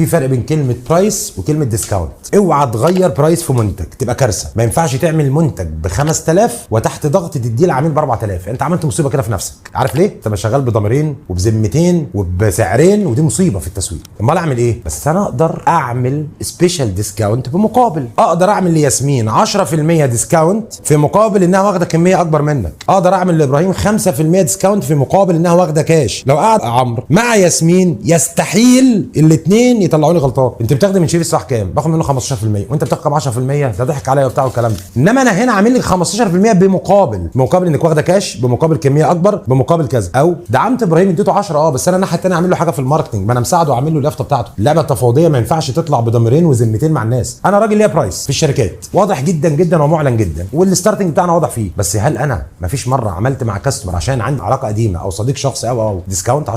في فرق بين كلمه برايس وكلمه ديسكاونت. اوعى تغير برايس في منتج، تبقى كارثه. ما ينفعش تعمل منتج ب 5000 وتحت ضغط تديه للعميل ب 4000. انت عملت مصيبه كده في نفسك. عارف ليه؟ انت شغال بضميرين وبذمتين وبسعرين، ودي مصيبه في التسويق. امال اعمل ايه؟ بس انا اقدر اعمل سبيشال ديسكاونت بمقابل. اقدر اعمل لياسمين 10% ديسكاونت في مقابل انها واخده كميه اكبر منك. اقدر اعمل لابراهيم 5% ديسكاونت في مقابل انها واخده كاش. لو قعد عمرو مع ياسمين يستحيل الاثنين يطلعوني غلطان. انت بتاخد من شريف صح كام؟ باخد منه 15%، وانت بتاخد كام 10%؟ ده ضحك عليا وبتاع والكلام ده. انما انا هنا عامل لك 15% بمقابل انك واخده كاش، بمقابل كميه اكبر، بمقابل كذا. او دعمت ابراهيم اديته 10 بس انا الناحيه الثانيه عامل له حاجه في الماركتنج، ما انا مساعده وعامل له اليافطه بتاعته. اللعبه التفاوضيه ما ينفعش تطلع بضميرين وذمتين مع الناس. انا راجل ليا برايس في الشركات واضح جدا جدا ومعلن جدا، والستارتنج بتاعنا واضح فيه. بس هل انا ما فيش مره عملت مع كاستمر عشان عندي علاقه قديمه او صديق شخصي او ديسكاونت 10%؟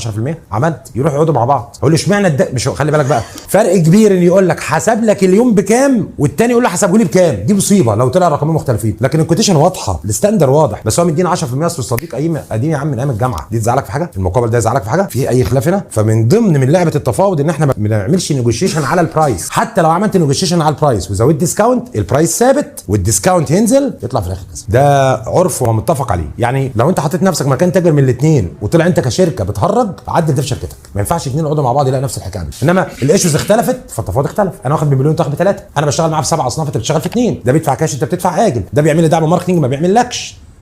عملت. يروحوا يقعدوا مع بعض، اقول له اشمعنى مش خلي بالك بقى فرق كبير ان يقول لك حسب لك اليوم بكام والتاني يقول له حسبه لي بكام. دي مصيبه لو طلع رقمين مختلفين. لكن الكوتيشن واضحه، الستاندر واضح، بس هو مدينا 10% اصل الصديق قديم يا عم من ايام الجامعه. دي تزعلك في حاجه؟ المقابل ده يزعلك في حاجه؟ في اي خلاف هنا؟ فمن ضمن من لعبه التفاوض ان احنا ما بنعملش نيجوشيشن على البرايس. حتى لو عملت نيجوشيشن على البرايس وزودت ديسكاونت، البرايس ثابت والديسكاونت ينزل يطلع في الاخر كذا. ده عرف ومتفق عليه. يعني لو انت حطيت نفسك مكان تاجر من الاثنين وطلع انت كشركه بتهرج، عدل ده في شركتك. ما ينفعش اثنين يقعدوا مع بعض يلاقي نفس الحكايه. انما الايشوز اختلفت فالتفاوض اختلف. انا واخد بمليون تاخد ب3. انا بشتغل معاه في 7 اصناف، انت بتشتغل في 2. ده بيدفع كاش انت بتدفع اجل. ده بيعمل لي دعم ماركتنج ما بيعملكش.